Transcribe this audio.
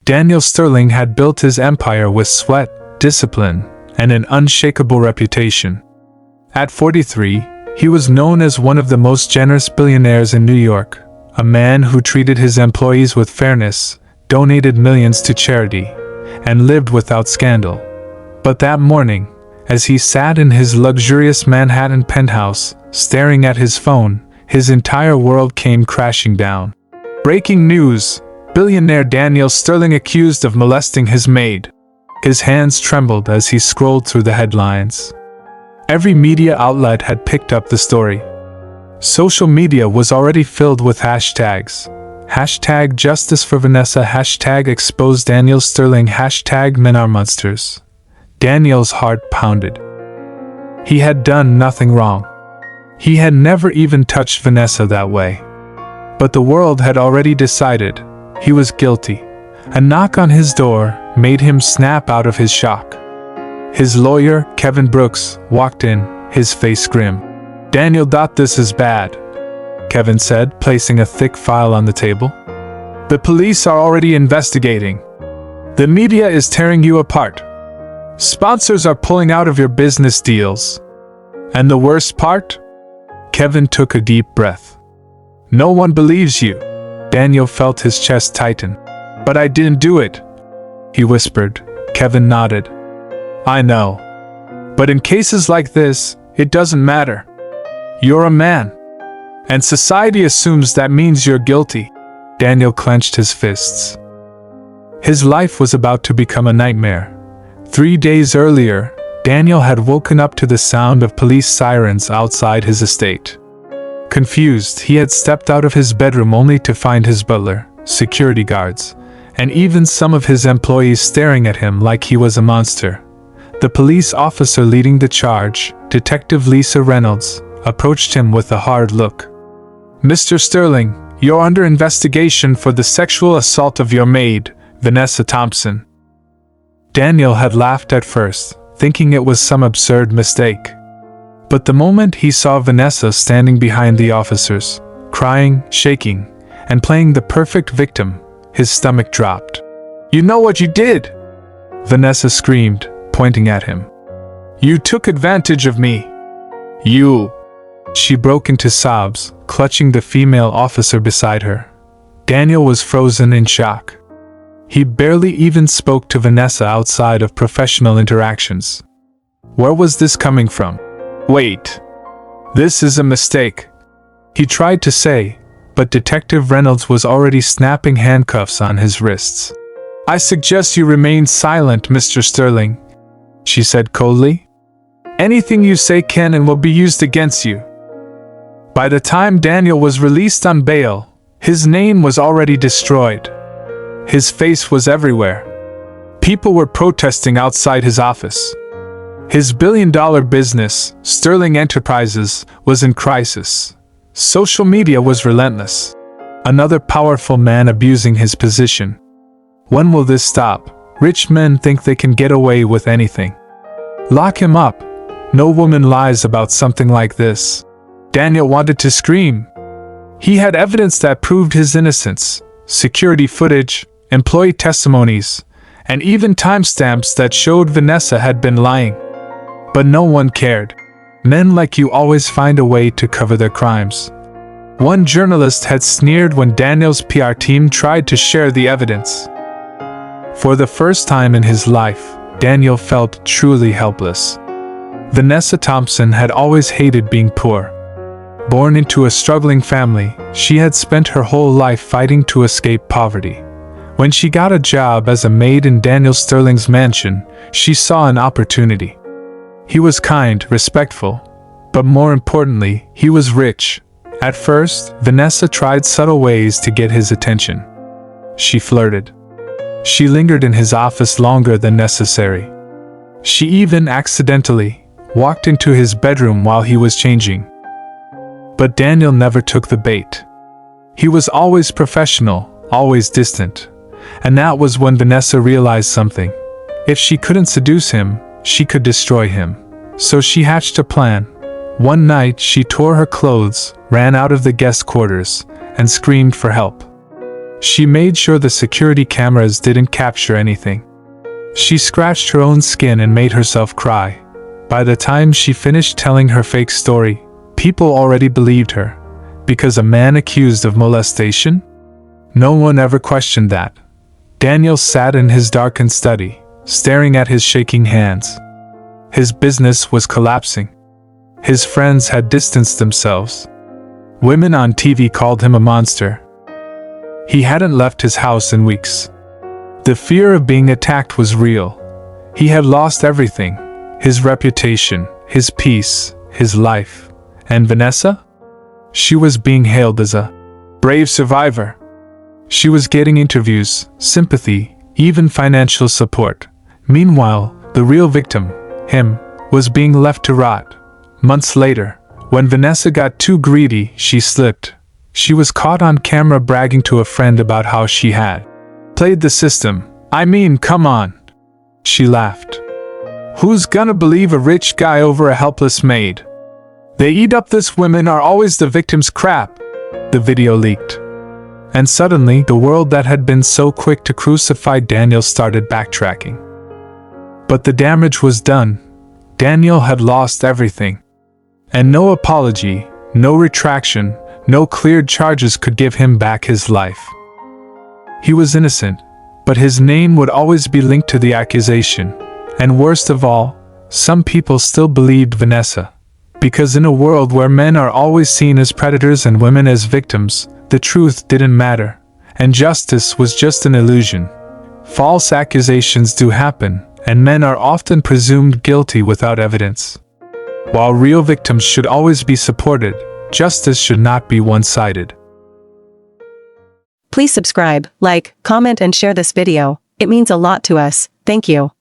Daniel Sterling had built his empire with sweat, discipline, and an unshakable reputation. At 43, he was known as one of the most generous billionaires in New York, a man who treated his employees with fairness, donated millions to charity, and lived without scandal. But that morning, as he sat in his luxurious Manhattan penthouse, staring at his phone, his entire world came crashing down. Breaking news: billionaire Daniel Sterling accused of molesting his maid. His hands trembled as he scrolled through the headlines. Every media outlet had picked up the story. Social media was already filled with hashtags. Hashtag Justice for Vanessa, hashtag Expose Daniel Sterling, hashtag Men Are Monsters. Daniel's heart pounded. He had done nothing wrong. He had never even touched Vanessa that way. But the world had already decided he was guilty. A knock on his door made him snap out of his shock. His lawyer, Kevin Brooks, walked in, his face grim. "Daniel, this is bad," Kevin said, placing a thick file on the table. "The police are already investigating. The media is tearing you apart. Sponsors are pulling out of your business deals. And the worst part?" Kevin took a deep breath. "No one believes you." Daniel felt his chest tighten. "But I didn't do it," he whispered. Kevin nodded. "I know. But in cases like this, it doesn't matter. You're a man. And society assumes that means you're guilty." Daniel clenched his fists. His life was about to become a nightmare. 3 days earlier, Daniel had woken up to the sound of police sirens outside his estate. Confused, he had stepped out of his bedroom only to find his butler, security guards, and even some of his employees staring at him like he was a monster. The police officer leading the charge, Detective Lisa Reynolds, approached him with a hard look. "Mr. Sterling, you're under investigation for the sexual assault of your maid, Vanessa Thompson." Daniel had laughed at first, thinking it was some absurd mistake. But the moment he saw Vanessa standing behind the officers, crying, shaking, and playing the perfect victim, his stomach dropped. "You know what you did!" Vanessa screamed, pointing at him. "You took advantage of me. You!" She broke into sobs, clutching the female officer beside her. Daniel was frozen in shock. He barely even spoke to Vanessa outside of professional interactions. Where was this coming from? "Wait. This is a mistake," he tried to say, but Detective Reynolds was already snapping handcuffs on his wrists. "I suggest you remain silent, Mr. Sterling," she said coldly. "Anything you say can and will be used against you." By the time Daniel was released on bail, his name was already destroyed. His face was everywhere. People were protesting outside his office. His billion-dollar business, Sterling Enterprises, was in crisis. Social media was relentless. Another powerful man abusing his position. When will this stop? Rich men think they can get away with anything. Lock him up. No woman lies about something like this. Daniel wanted to scream. He had evidence that proved his innocence, security footage, employee testimonies, and even timestamps that showed Vanessa had been lying. But no one cared. Men like you always find a way to cover their crimes. One journalist had sneered when Daniel's PR team tried to share the evidence. For the first time in his life, Daniel felt truly helpless. Vanessa Thompson had always hated being poor. Born into a struggling family, she had spent her whole life fighting to escape poverty. When she got a job as a maid in Daniel Sterling's mansion, she saw an opportunity. He was kind, respectful, but more importantly, he was rich. At first, Vanessa tried subtle ways to get his attention. She flirted. She lingered in his office longer than necessary. She even accidentally walked into his bedroom while he was changing. But Daniel never took the bait. He was always professional, always distant. And that was when Vanessa realized something. If she couldn't seduce him, she could destroy him. So she hatched a plan. One night, she tore her clothes, ran out of the guest quarters, and screamed for help. She made sure the security cameras didn't capture anything. She scratched her own skin and made herself cry. By the time she finished telling her fake story, people already believed her. Because a man accused of molestation? No one ever questioned that. Daniel sat in his darkened study, staring at his shaking hands. His business was collapsing. His friends had distanced themselves. Women on TV called him a monster. He hadn't left his house in weeks. The fear of being attacked was real. He had lost everything: his reputation, his peace, his life. And Vanessa? She was being hailed as a brave survivor. She was getting interviews, sympathy, even financial support. Meanwhile, the real victim, him, was being left to rot. Months later, when Vanessa got too greedy, she slipped. She was caught on camera bragging to a friend about how she had played the system. I mean, come on. She laughed. Who's gonna believe a rich guy over a helpless maid? They eat up this women are always the victim's crap. The video leaked. And suddenly, the world that had been so quick to crucify Daniel started backtracking. But the damage was done. Daniel had lost everything. And no apology, no retraction, no cleared charges could give him back his life. He was innocent, but his name would always be linked to the accusation. And worst of all, some people still believed Vanessa. Because in a world where men are always seen as predators and women as victims, the truth didn't matter, and justice was just an illusion. False accusations do happen, and men are often presumed guilty without evidence. While real victims should always be supported, justice should not be one-sided. Please subscribe, like, comment and share this video. It means a lot to us. Thank you.